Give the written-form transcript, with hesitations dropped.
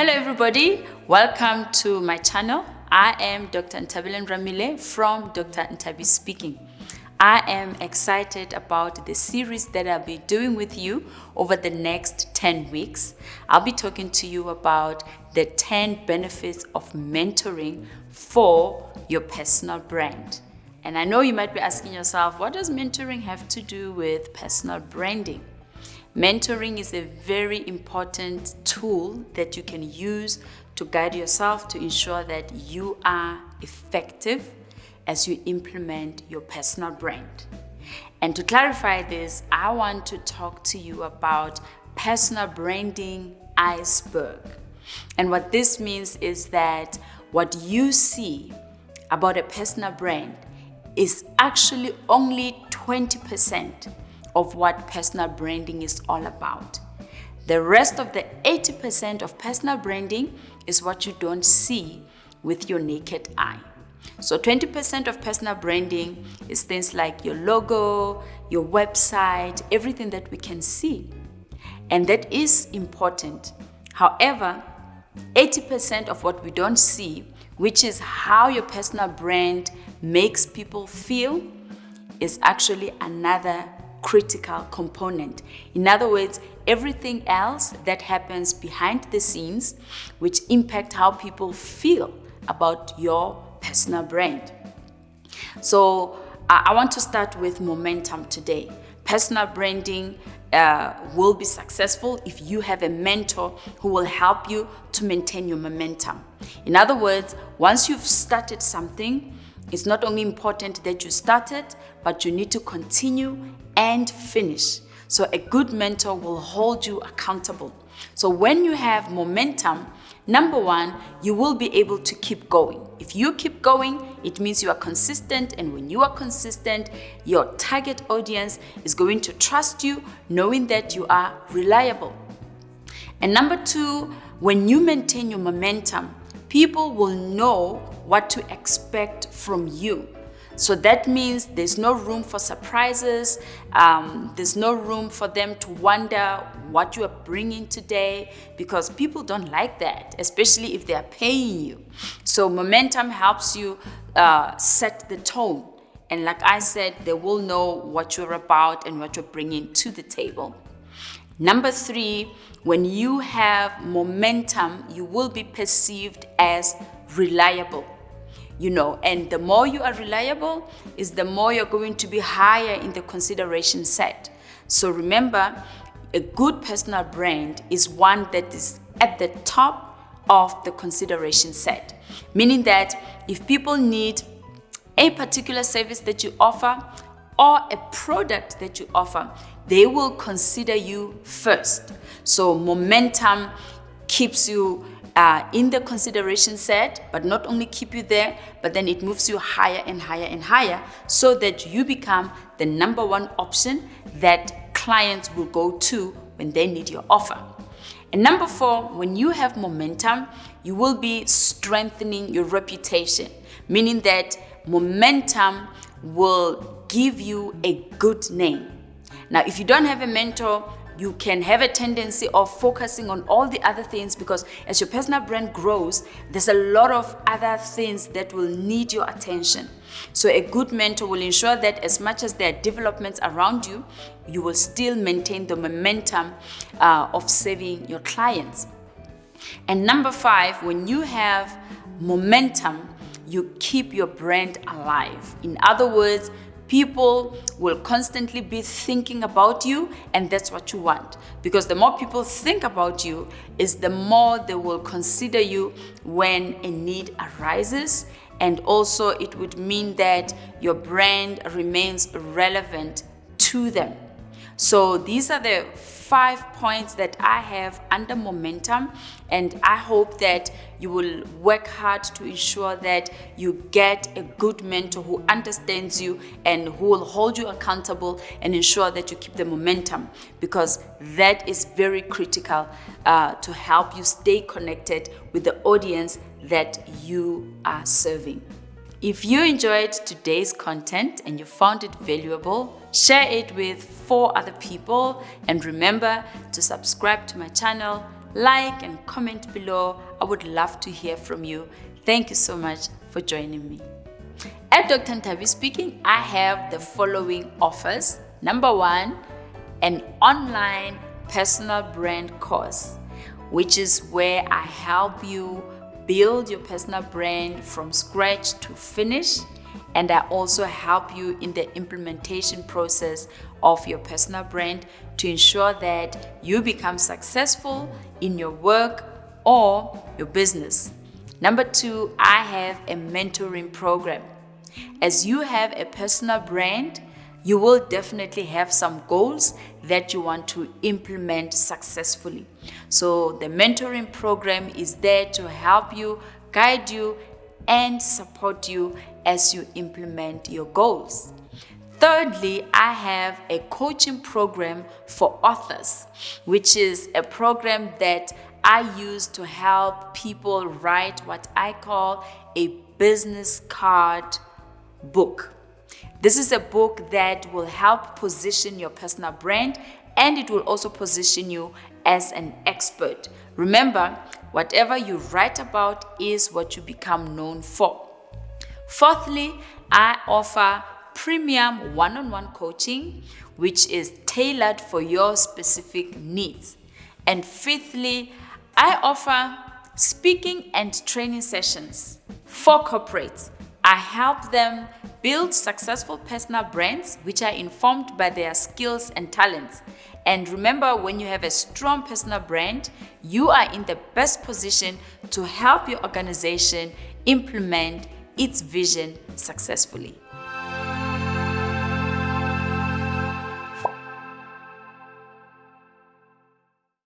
Hello everybody, welcome to my channel. I am Dr. Ntabile Ramile from Dr. Ntabi Speaking. I am excited about the series that I'll be doing with you over the next 10 weeks. I'll be talking to you about the 10 benefits of mentoring for your personal brand. And I know you might be asking yourself, what does mentoring have to do with personal branding? Mentoring is a very important tool that you can use to guide yourself to ensure that you are effective as you implement your personal brand. And to clarify this, I want to talk to you about personal branding iceberg. And what this means is that what you see about a personal brand is actually only 20% of what personal branding is all about. The rest of the 80% of personal branding is what you don't see with your naked eye. So 20% of personal branding is things like your logo, your website, everything that we can see. And that is important. However, 80% of what we don't see, which is how your personal brand makes people feel, is actually another critical component. In other words, everything else that happens behind the scenes which impact how people feel about your personal brand. So I want to start with momentum today. Personal branding will be successful if you have a mentor who will help you to maintain your momentum. In other words, once you've started something, it's not only important that you started, but you need to continue and finish. So a good mentor will hold you accountable. So when you have momentum, number one, you will be able to keep going. If you keep going, it means you are consistent. And when you are consistent, your target audience is going to trust you, knowing that you are reliable. And number two, when you maintain your momentum, people will know what to expect from you. So that means there's no room for surprises. There's no room for them to wonder what you are bringing today, because people don't like that, especially if they are paying you. So momentum helps you set the tone. And like I said, they will know what you're about and what you're bringing to the table. Number three, when you have momentum, you will be perceived as reliable. And the more you are reliable is the more you're going to be higher in the consideration set. So remember, a good personal brand is one that is at the top of the consideration set. Meaning that if people need a particular service that you offer or a product that you offer, they will consider you first. So momentum keeps you in the consideration set, but not only keep you there, but then it moves you higher and higher and higher, so that you become the number one option that clients will go to when they need your offer. And number four, when you have momentum, you will be strengthening your reputation, meaning that momentum will give you a good name. Now, if you don't have a mentor, you can have a tendency of focusing on all the other things, because as your personal brand grows, there's a lot of other things that will need your attention. So a good mentor will ensure that as much as there are developments around you, you will still maintain the momentum of serving your clients. And number five, when you have momentum, you keep your brand alive. In other words, people will constantly be thinking about you, and that's what you want. Because the more people think about you, is the more they will consider you when a need arises. And also it would mean that your brand remains relevant to them. So these are the 5 points that I have under momentum, and I hope that you will work hard to ensure that you get a good mentor who understands you and who will hold you accountable and ensure that you keep the momentum, because that is very critical to help you stay connected with the audience that you are serving. If you enjoyed today's content and you found it valuable, share it with 4 other people, and remember to subscribe to my channel like and comment below. I would love to hear from you. Thank you so much for joining me. At Dr. Ntabi Speaking, I have the following offers. Number 1, an online personal brand course, which is where I help you build your personal brand from scratch to finish. And I also help you in the implementation process of your personal brand to ensure that you become successful in your work or your business. Number 2, I have a mentoring program. As you have a personal brand, you will definitely have some goals that you want to implement successfully. So the mentoring program is there to help you, guide you, and support you as you implement your goals. Thirdly, I have a coaching program for authors, which is a program that I use to help people write what I call a business card book. This is a book that will help position your personal brand, and it will also position you as an expert. Remember, whatever you write about is what you become known for. Fourthly, I offer premium one-on-one coaching, which is tailored for your specific needs. And fifthly, I offer speaking and training sessions for corporates. I help them build successful personal brands which are informed by their skills and talents. And remember, when you have a strong personal brand, you are in the best position to help your organization implement its vision successfully.